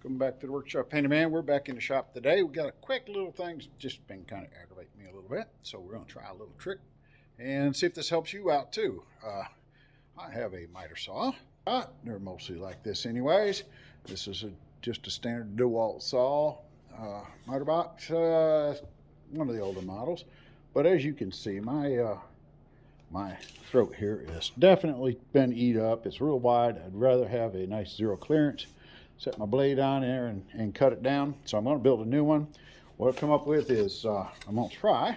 Welcome back to the workshop, Handyman. We're back in the shop today. We got a quick little thing, just been kind of aggravating me a little bit. So we're going to try a little trick and see if this helps you out too. I have a miter saw. They're mostly like this anyways. This is just a standard Dewalt saw, miter box, one of the older models. But as you can see, my throat here has definitely been eat up. It's real wide. I'd rather have a nice zero clearance. Set my blade on there and cut it down. So I'm going to build a new one. What I've come up with is, I'm going to try,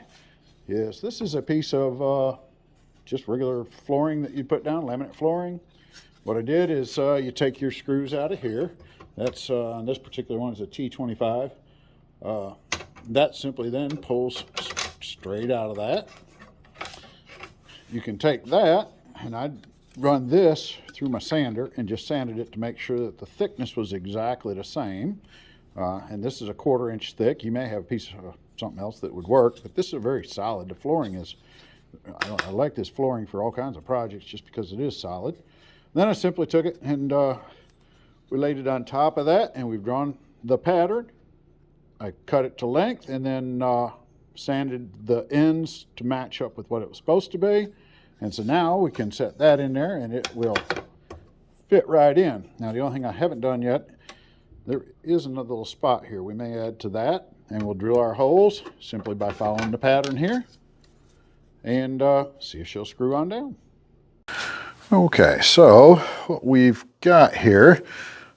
is this is a piece of just regular flooring that you put down, laminate flooring. What I did is you take your screws out of here. That's, on this particular one is a T25. That simply then pulls straight out of that. You can take that, and I'd run this through my sander and just sanded it to make sure that the thickness was exactly the same. And this is a 1/4 inch thick. You may have a piece of something else that would work, but this is very solid. The flooring is, I like this flooring for all kinds of projects just because it is solid. Then I simply took it and we laid it on top of that, and we've drawn the pattern. I cut it to length and then sanded the ends to match up with what it was supposed to be. And so now we can set that in there and it will fit right in. Now the only thing I haven't done yet, there is another little spot here we may add to that, and we'll drill our holes simply by following the pattern here and see if she'll screw on down. Okay, so what we've got here,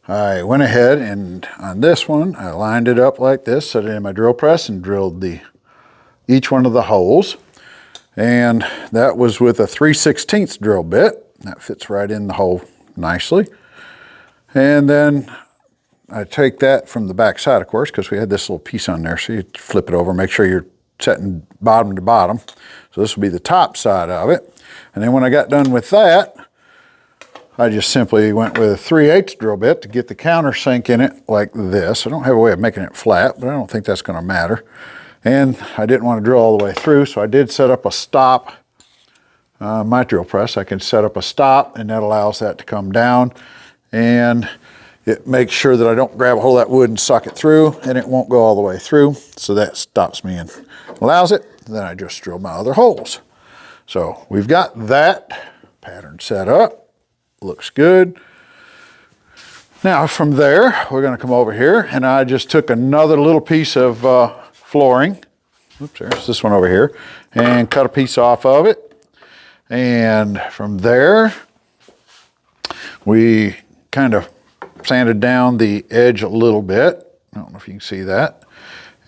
I went ahead and on this one I lined it up like this, set it in my drill press and drilled each one of the holes. And that was with a 3/16 drill bit. That fits right in the hole nicely. And then I take that from the back side, of course, because we had this little piece on there. So you flip it over, make sure you're setting bottom to bottom. So this will be the top side of it. And then when I got done with that, I just simply went with a 3/8 drill bit to get the countersink in it like this. I don't have a way of making it flat, but I don't think that's going to matter. And I didn't want to drill all the way through, so I did set up a stop. My drill press, I can set up a stop, and that allows that to come down. And it makes sure that I don't grab a hold of that wood and suck it through, and it won't go all the way through. So that stops me and allows it. Then I just drill my other holes. So we've got that pattern set up. Looks good. Now from there, we're going to come over here, and I just took another little piece of flooring, oops, there's this one over here, and cut a piece off of it. And from there, we kind of sanded down the edge a little bit. I don't know if you can see that.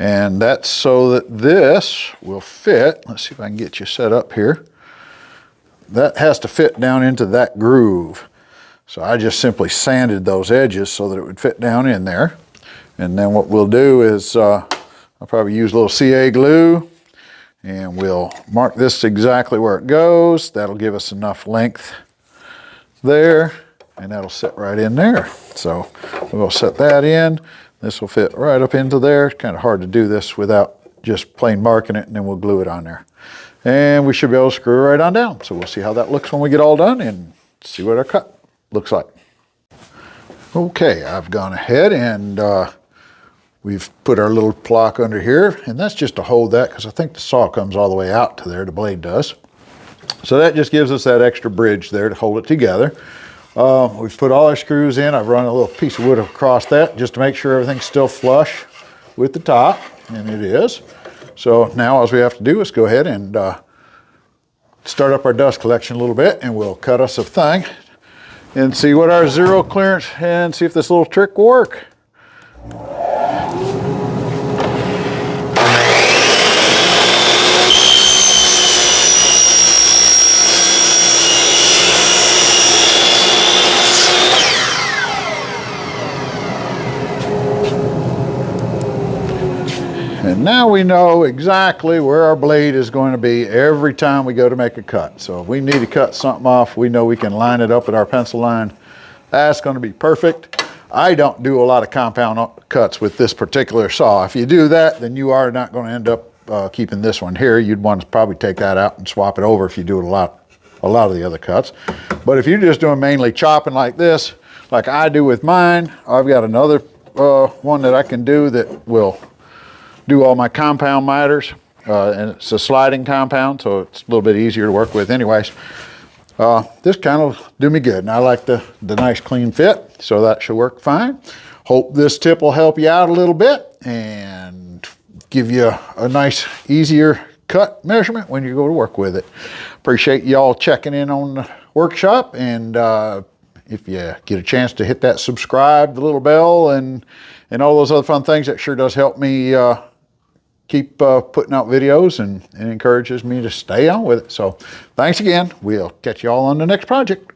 And that's so that this will fit. Let's see if I can get you set up here. That has to fit down into that groove. So I just simply sanded those edges so that it would fit down in there. And then what we'll do is I'll probably use a little CA glue, and we'll mark this exactly where it goes. That'll give us enough length there, and that'll sit right in there. So we'll set that in. This will fit right up into there. It's kind of hard to do this without just plain marking it, and then we'll glue it on there. And we should be able to screw it right on down. So we'll see how that looks when we get all done and see what our cut looks like. Okay, I've gone ahead and we've put our little block under here, and that's just to hold that because I think the saw comes all the way out to there, the blade does. So that just gives us that extra bridge there to hold it together. We've put all our screws in. I've run a little piece of wood across that just to make sure everything's still flush with the top, and it is. So now all we have to do is go ahead and start up our dust collection a little bit, and we'll cut us a thing and see what our zero clearance, and see if this little trick will work. And now we know exactly where our blade is going to be every time we go to make a cut. So if we need to cut something off, we know we can line it up with our pencil line. That's going to be perfect. I don't do a lot of compound cuts with this particular saw. If you do that, then you are not going to end up keeping this one here. You'd want to probably take that out and swap it over if you do a lot of the other cuts. But if you're just doing mainly chopping like this, like I do with mine, I've got another one that I can do that will do all my compound miters. And it's a sliding compound, so it's a little bit easier to work with anyways. This kind of do me good, and I like the nice clean fit, so that should work fine. Hope this tip will help you out a little bit and give you a nice, easier cut measurement when you go to work with it. Appreciate y'all checking in on the workshop, and if you get a chance to hit that subscribe, the little bell, and all those other fun things, that sure does help me keep putting out videos and encourages me to stay on with it. So thanks again. We'll catch you all on the next project.